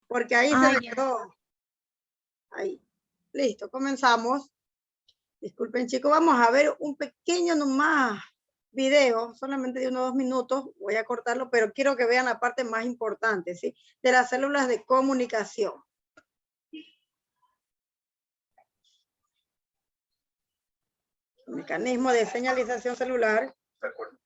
porque ahí se me quedó. Ahí. Listo, comenzamos. Disculpen, chicos, vamos a ver un pequeño nomás video, solamente de unos 2 minutos. Voy a cortarlo, pero quiero que vean la parte más importante, ¿sí? De las células de comunicación. Mecanismo de señalización celular. De acuerdo.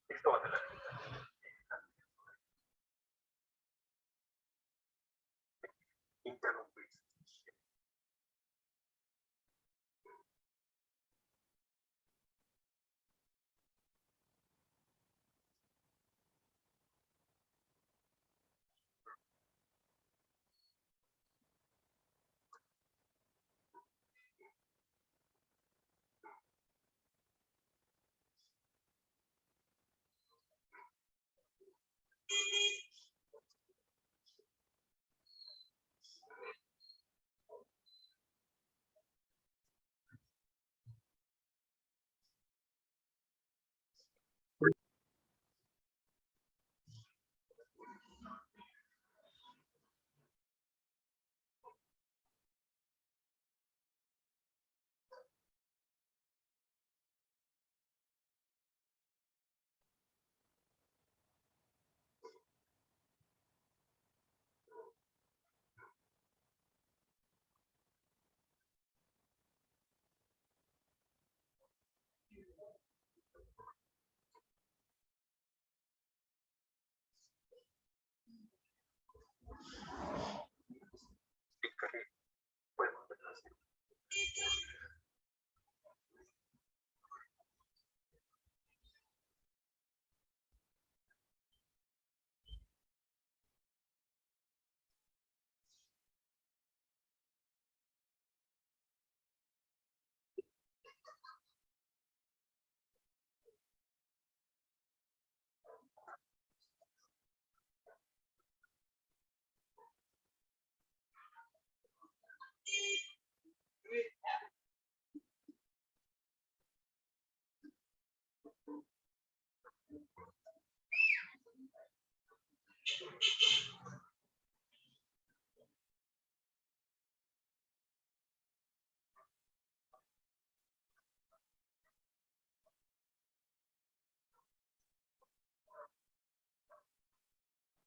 Esto va a tener interrumpir.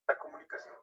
La comunicación.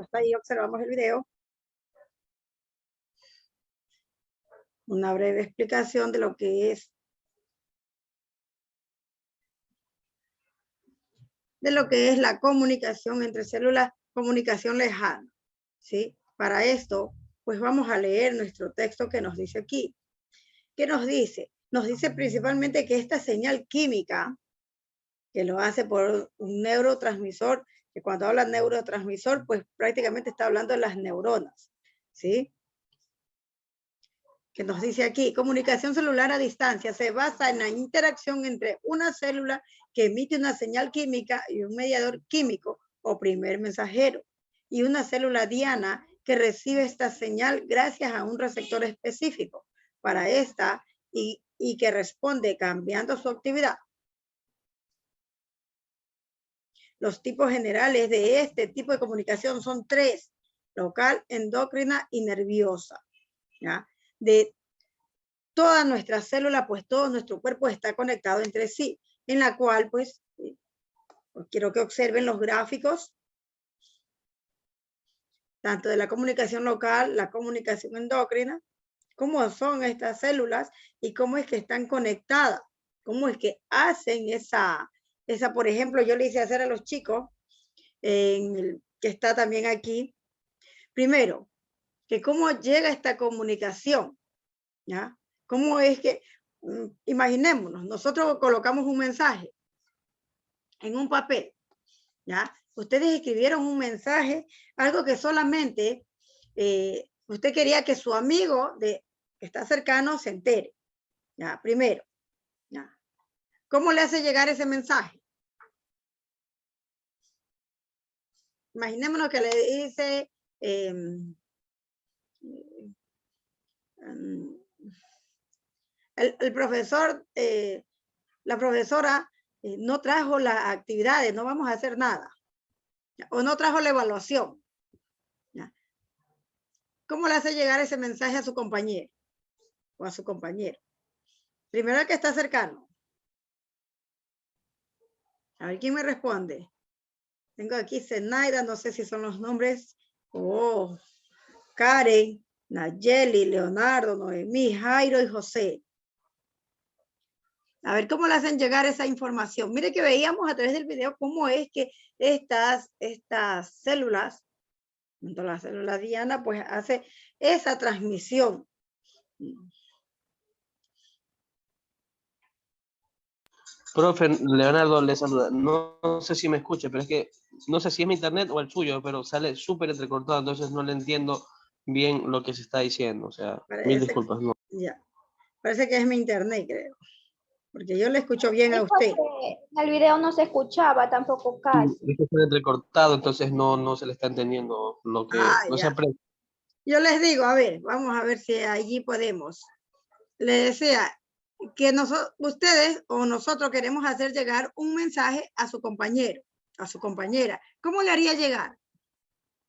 Hasta ahí observamos el video. Una breve explicación de lo que es la comunicación entre células, comunicación lejana, ¿sí? Para esto, pues vamos a leer nuestro texto que nos dice aquí. ¿Qué nos dice? Nos dice principalmente que esta señal química, que lo hace por un neurotransmisor, que cuando habla neurotransmisor, pues prácticamente está hablando de las neuronas, ¿sí? Que nos dice aquí, comunicación celular a distancia se basa en la interacción entre una célula que emite una señal química y un mediador químico o primer mensajero, y una célula diana que recibe esta señal gracias a un receptor específico para esta y que responde cambiando su actividad. Los tipos generales de este tipo de comunicación son 3, local, endocrina y nerviosa, ¿ya? De todas nuestras células, pues todo nuestro cuerpo está conectado entre sí, en la cual, pues quiero que observen los gráficos, tanto de la comunicación local, la comunicación endocrina, cómo son estas células y cómo es que están conectadas, cómo es que hacen esa, por ejemplo, yo le hice hacer a los chicos, que está también aquí, primero, que cómo llega esta comunicación, ¿ya? ¿Cómo es que, imaginémonos, nosotros colocamos un mensaje en un papel, ¿ya? Ustedes escribieron un mensaje, algo que solamente usted quería que su amigo que está cercano se entere, ¿ya? Primero, ¿ya? ¿Cómo le hace llegar ese mensaje? Imaginémonos que le dice, el profesor, la profesora no trajo las actividades, no vamos a hacer nada, ¿ya? O no trajo la evaluación, ¿ya? ¿Cómo le hace llegar ese mensaje a su compañero o a su compañero? Primero el que está cercano. A ver, ¿quién me responde? Tengo aquí Zenaida, no sé si son los nombres. Oh, Karen, Nayeli, Leonardo, Noemí, Jairo y José. A ver cómo le hacen llegar esa información. Mire que veíamos a través del video cómo es que estas células, junto a la célula diana, pues hace esa transmisión. Profe, Leonardo le saluda. No sé si me escucha, pero es que no sé si es mi internet o el suyo, pero sale súper entrecortado, entonces no le entiendo bien lo que se está diciendo. O sea, mil disculpas. No. Ya, parece que es mi internet, creo. Porque yo le escucho bien a usted. En el video no se escuchaba tampoco casi. Es que está entrecortado, entonces no se le está entendiendo lo que no se aprende. Yo les digo, a ver, vamos a ver si allí podemos. Le decía que ustedes o nosotros queremos hacer llegar un mensaje a su compañero, a su compañera. ¿Cómo le haría llegar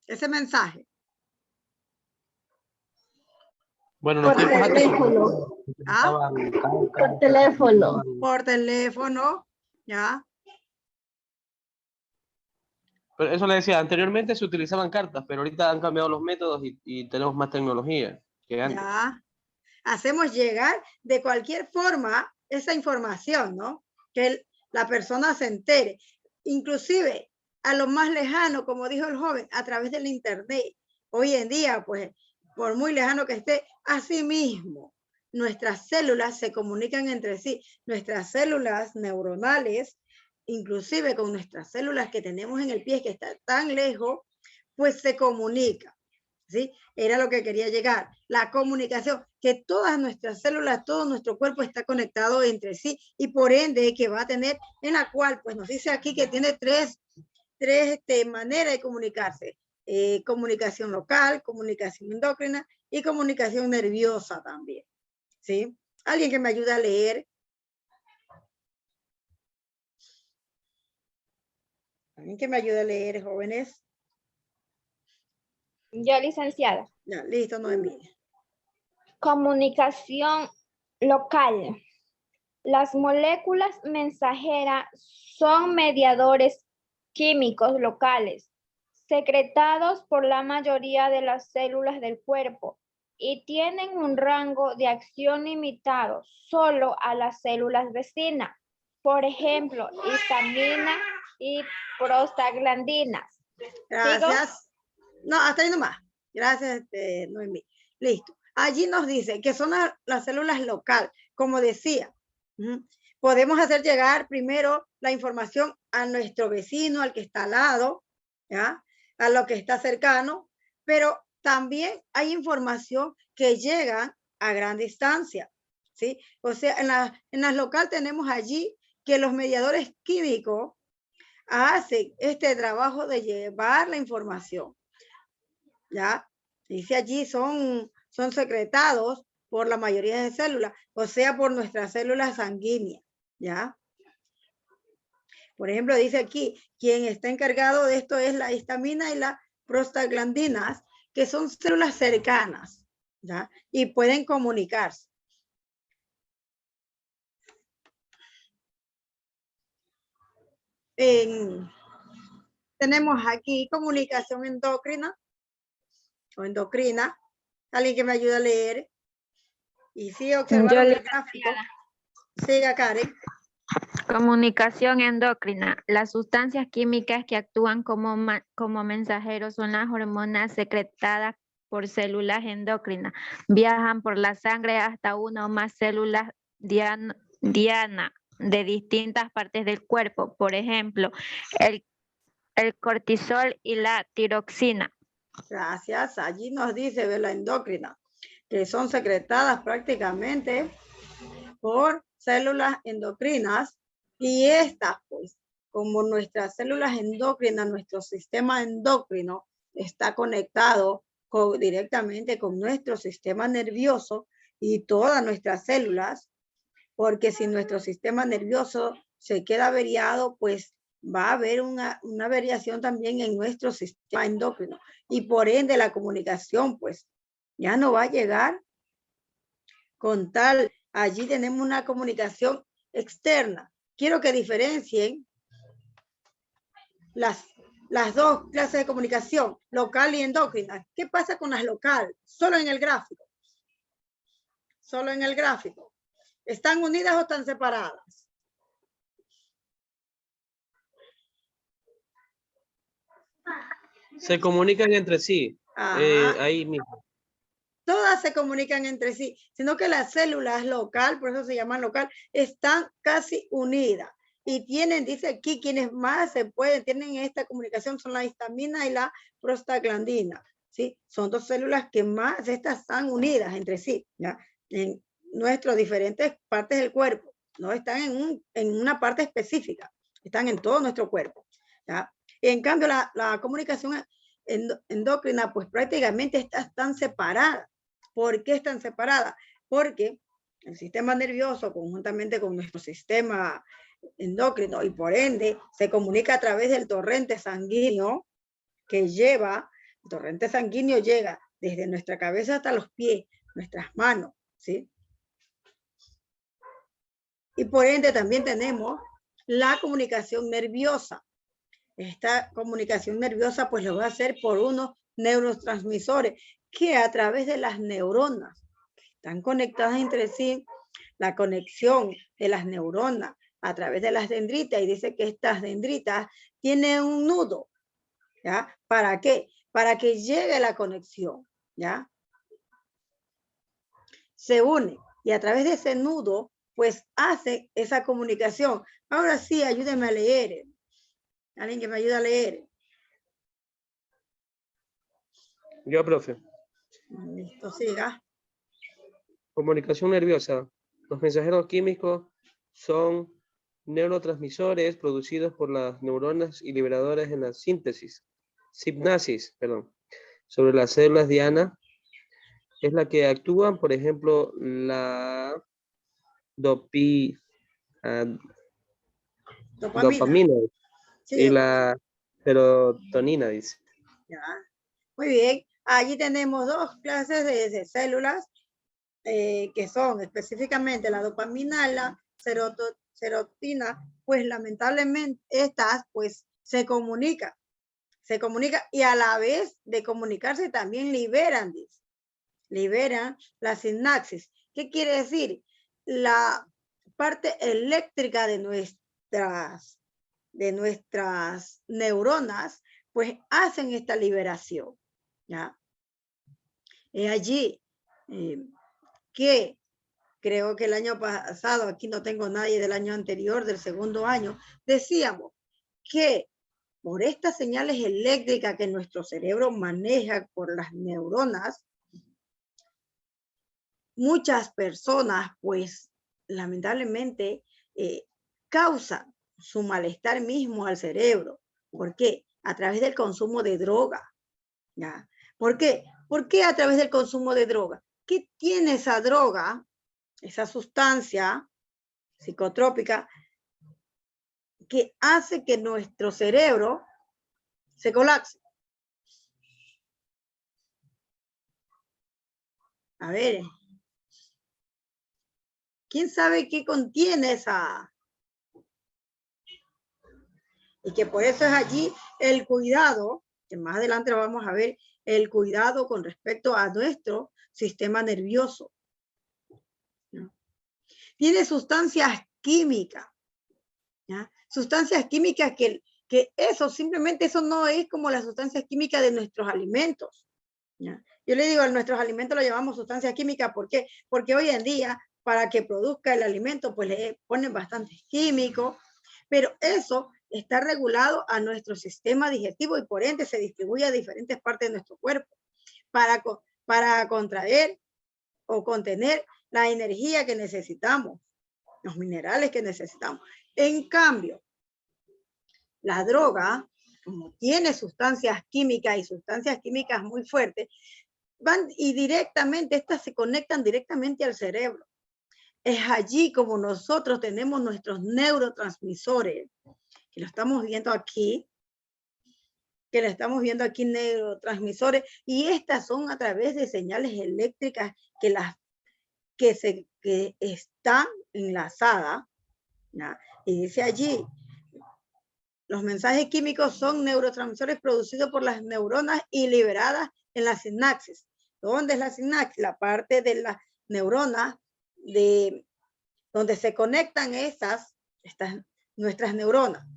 ese mensaje? Bueno, Por teléfono. ¿Ah? Por teléfono. Por teléfono, ¿ya? Pero eso le decía, anteriormente se utilizaban cartas, pero ahorita han cambiado los métodos y tenemos más tecnología que antes. Ya. Hacemos llegar de cualquier forma esa información, ¿no? Que la persona se entere. Inclusive a lo más lejano, como dijo el joven, a través del internet. Hoy en día, pues, por muy lejano que esté, así mismo, nuestras células se comunican entre sí. Nuestras células neuronales, inclusive con nuestras células que tenemos en el pie, que está tan lejos, pues se comunican. ¿Sí? Era lo que quería llegar, la comunicación, que todas nuestras células, todo nuestro cuerpo está conectado entre sí y por ende que va a tener, en la cual pues nos dice aquí que tiene tres maneras de comunicarse, comunicación local, comunicación endocrina y comunicación nerviosa también, ¿sí? Alguien que me ayude a leer. Alguien que me ayude a leer, jóvenes. Yo, licenciada. Ya, listo, Noemí. Comunicación local. Las moléculas mensajeras son mediadores químicos locales. secretados por la mayoría de las células del cuerpo y tienen un rango de acción limitado solo a las células vecinas. Por ejemplo, histamina y prostaglandinas. Gracias. No, hasta ahí nomás. Gracias, Noemí. Listo. Allí nos dice que son las células local, como decía. Podemos hacer llegar primero la información a nuestro vecino, al que está al lado, ¿ya? A lo que está cercano, pero también hay información que llega a gran distancia, ¿sí? O sea, en las local tenemos allí que los mediadores químicos hacen este trabajo de llevar la información, ¿ya? Dice allí son secretados por la mayoría de células, o sea, por nuestras células sanguíneas, ¿ya? Por ejemplo, dice aquí, quien está encargado de esto es la histamina y la prostaglandinas, que son células cercanas, ¿ya? Y pueden comunicarse. Tenemos aquí comunicación endocrina o endocrina. Alguien que me ayude a leer. Y sí, observaron el gráfico. Siga, Karen. Comunicación endocrina. Las sustancias químicas que actúan como mensajeros son las hormonas secretadas por células endocrinas. Viajan por la sangre hasta una o más células diana de distintas partes del cuerpo. Por ejemplo, el cortisol y la tiroxina. Gracias. Allí nos dice de la endocrina, que son secretadas prácticamente por células endocrinas, y estas, pues, como nuestras células endocrinas, nuestro sistema endocrino está conectado directamente con nuestro sistema nervioso y todas nuestras células, porque si nuestro sistema nervioso se queda averiado, pues va a haber una variación también en nuestro sistema endocrino, y por ende la comunicación, pues, ya no va a llegar con tal. Allí tenemos una comunicación externa. Quiero que diferencien las dos clases de comunicación, local y endocrina. ¿Qué pasa con las local? Solo en el gráfico. Solo en el gráfico. ¿Están unidas o están separadas? Se comunican entre sí. Ahí mismo. Todas se comunican entre sí, sino que las células local, por eso se llaman local, están casi unidas. Y tienen, dice aquí, quienes más se pueden, tienen esta comunicación son la histamina y la prostaglandina, ¿sí? Son dos células que más, estas están unidas entre sí, ¿ya? En nuestras diferentes partes del cuerpo, no están en una parte específica, están en todo nuestro cuerpo, ¿ya? Y en cambio, la comunicación endocrina, pues prácticamente están separadas. ¿Por qué están separadas? Porque el sistema nervioso, conjuntamente con nuestro sistema endocrino, y por ende se comunica a través del torrente sanguíneo que lleva, el torrente sanguíneo llega desde nuestra cabeza hasta los pies, nuestras manos, ¿sí? Y por ende también tenemos la comunicación nerviosa. Esta comunicación nerviosa pues lo va a hacer por unos neurotransmisores que a través de las neuronas que están conectadas entre sí, la conexión de las neuronas a través de las dendritas, y dice que estas dendritas tienen un nudo, ¿ya? ¿Para qué? Para que llegue la conexión, ¿ya? Se une y a través de ese nudo pues hace esa comunicación. Ahora sí, ayúdenme a leer. Alguien que me ayude a leer. Yo, profe. Listo, siga. Comunicación nerviosa. Los mensajeros químicos son neurotransmisores producidos por las neuronas y liberadores en la sinapsis, sobre las células diana. Es la que actúan, por ejemplo, la dopamina Sí, y la serotonina, dice. ya. Muy bien. Allí tenemos dos clases de células que son específicamente la dopamina y la serotonina, pues lamentablemente estas pues se comunican Se comunica y a la vez de comunicarse también liberan, dice. Liberan la sinapsis. ¿Qué quiere decir? La parte eléctrica de nuestras neuronas, pues hacen esta liberación. ¿Ya? Es allí que creo que el año pasado, aquí no tengo nadie del año anterior, del segundo año, decíamos que por estas señales eléctricas que nuestro cerebro maneja por las neuronas, muchas personas, pues, lamentablemente, causan su malestar mismo al cerebro. ¿Por qué? A través del consumo de droga. ¿Ya? ¿Por qué? ¿Por qué a través del consumo de droga? ¿Qué tiene esa droga, esa sustancia psicotrópica, que hace que nuestro cerebro se colapse? A ver, ¿quién sabe qué contiene esa? Y que por eso es allí el cuidado, que más adelante lo vamos a ver, el cuidado con respecto a nuestro sistema nervioso. ¿No? Tiene sustancias químicas, ¿ya? Sustancias químicas que eso, simplemente eso no es como las sustancias químicas de nuestros alimentos. ¿Ya? Yo le digo, a nuestros alimentos lo llamamos sustancias químicas. ¿Por qué? Porque hoy en día, para que produzca el alimento, pues le ponen bastantes químicos, pero eso está regulado a nuestro sistema digestivo y por ende se distribuye a diferentes partes de nuestro cuerpo para contraer o contener la energía que necesitamos, los minerales que necesitamos. En cambio, la droga, como tiene sustancias químicas y sustancias químicas muy fuertes, van y directamente, estas se conectan directamente al cerebro. Es allí como nosotros tenemos nuestros neurotransmisores, que lo estamos viendo aquí, neurotransmisores, y estas son a través de señales eléctricas que están enlazadas, ¿no? Y dice allí, los mensajes químicos son neurotransmisores producidos por las neuronas y liberadas en la sinapsis. ¿Dónde es la sinapsis? La parte de las neuronas donde se conectan nuestras neuronas.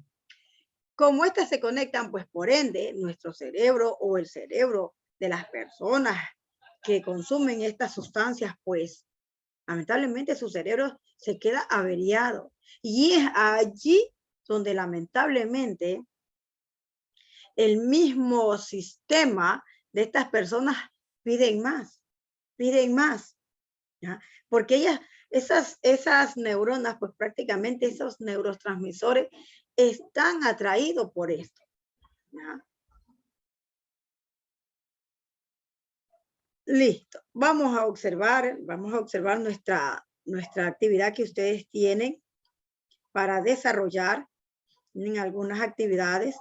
Como estas se conectan, pues por ende, nuestro cerebro o el cerebro de las personas que consumen estas sustancias, pues lamentablemente su cerebro se queda averiado. Y es allí donde lamentablemente el mismo sistema de estas personas piden más, ¿ya? Porque esas neuronas, pues prácticamente esos neurotransmisores están atraídos por esto, ¿ya? Listo. Vamos a observar nuestra actividad que ustedes tienen para desarrollar en algunas actividades.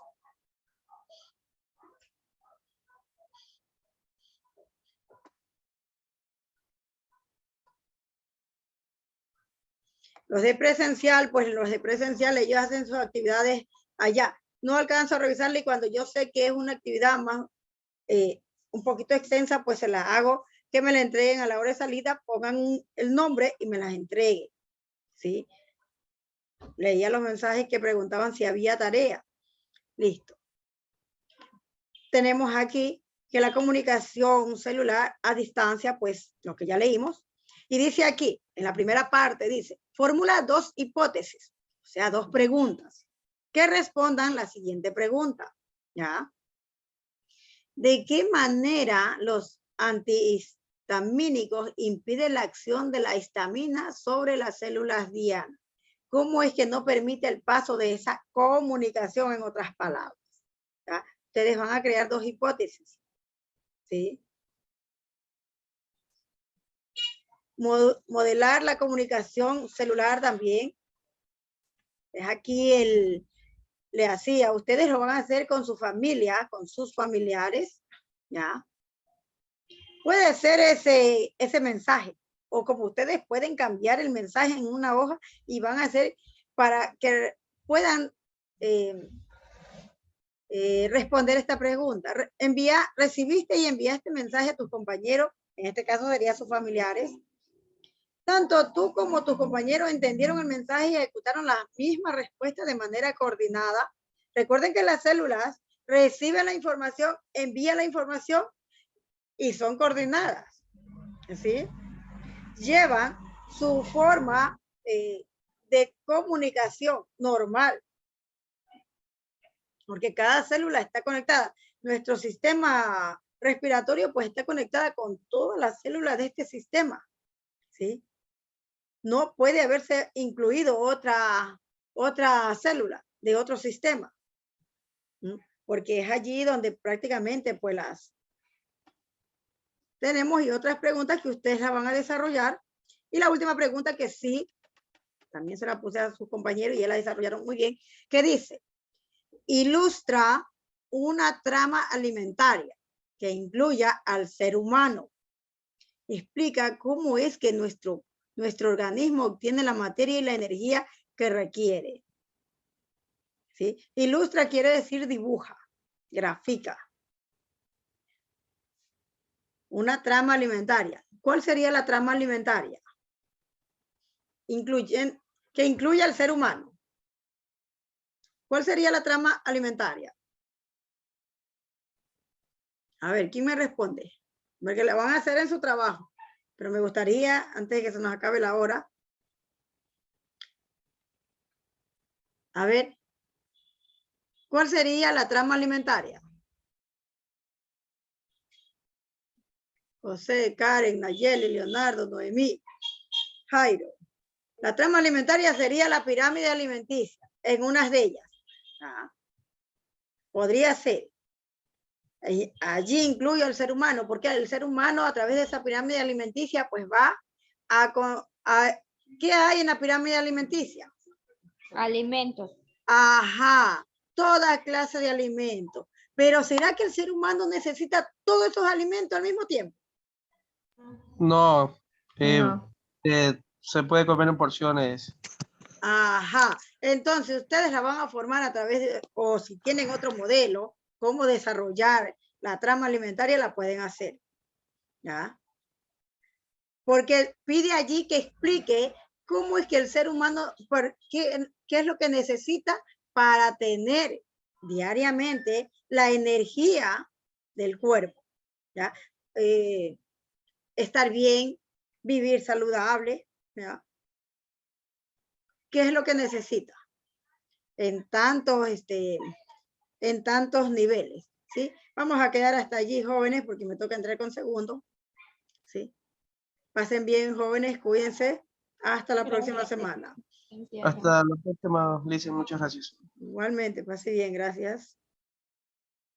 Los de presencial, pues los de presencial, ellos hacen sus actividades allá. No alcanzo a revisarla y cuando yo sé que es una actividad más, un poquito extensa, pues se la hago, que me la entreguen a la hora de salida, pongan el nombre y me las entreguen, ¿sí? Leía los mensajes que preguntaban si había tarea. Listo. Tenemos aquí que la comunicación celular a distancia, pues lo que ya leímos, y dice aquí, en la primera parte, dice, formula 2 hipótesis, o sea, 2 preguntas, que respondan la siguiente pregunta, ¿ya? ¿De qué manera los antihistamínicos impiden la acción de la histamina sobre las células diana? ¿Cómo es que no permite el paso de esa comunicación, en otras palabras? ¿Ya? Ustedes van a crear 2 hipótesis, ¿sí? Modelar la comunicación celular también. Es aquí le hacía, ustedes lo van a hacer con su familia, con sus familiares, ¿ya? Puede ser ese mensaje, o como ustedes pueden cambiar el mensaje en una hoja y van a hacer para que puedan responder esta pregunta. Recibiste y enviaste mensaje a tus compañeros, en este caso serían sus familiares. Tanto tú como tus compañeros entendieron el mensaje y ejecutaron las mismas respuestas de manera coordinada. Recuerden que las células reciben la información, envían la información y son coordinadas, ¿sí? Llevan su forma de comunicación normal, porque cada célula está conectada. Nuestro sistema respiratorio pues está conectada con todas las células de este sistema, ¿sí? No puede haberse incluido otra célula de otro sistema, ¿sí? Porque es allí donde prácticamente pues las tenemos. Y otras preguntas que ustedes la van a desarrollar. Y la última pregunta que sí, también se la puse a sus compañeros y ya la desarrollaron muy bien, que dice, ilustra una trama alimentaria que incluya al ser humano. Explica cómo es que nuestro organismo obtiene la materia y la energía que requiere. ¿Sí? Ilustra quiere decir dibuja, grafica. Una trama alimentaria. ¿Cuál sería la trama alimentaria? Que incluya al ser humano. ¿Cuál sería la trama alimentaria? A ver, ¿quién me responde? Porque la van a hacer en su trabajo. Pero me gustaría, antes de que se nos acabe la hora, a ver, ¿cuál sería la trama alimentaria? José, Karen, Nayeli, Leonardo, Noemí, Jairo. La trama alimentaria sería la pirámide alimenticia, en unas de ellas. Podría ser. Allí incluyo al ser humano, porque el ser humano a través de esa pirámide alimenticia pues va a ¿qué hay en la pirámide alimenticia? Alimentos. Ajá, toda clase de alimentos. Pero ¿será que el ser humano necesita todos esos alimentos al mismo tiempo? No, No. se puede comer en porciones. Ajá, entonces ustedes la van a formar a través de, o si tienen otro modelo, cómo desarrollar la trama alimentaria, la pueden hacer, ¿ya? Porque pide allí que explique cómo es que el ser humano, qué es lo que necesita para tener diariamente la energía del cuerpo, ¿ya? Estar bien, vivir saludable, ¿ya? ¿Qué es lo que necesita? En tantos niveles, ¿sí? Vamos a quedar hasta allí, jóvenes, porque me toca entrar con segundo, ¿sí? Pasen bien, jóvenes, cuídense. Hasta la próxima semana. Hasta la próxima, Lizzie, muchas gracias. Igualmente, pase bien, gracias.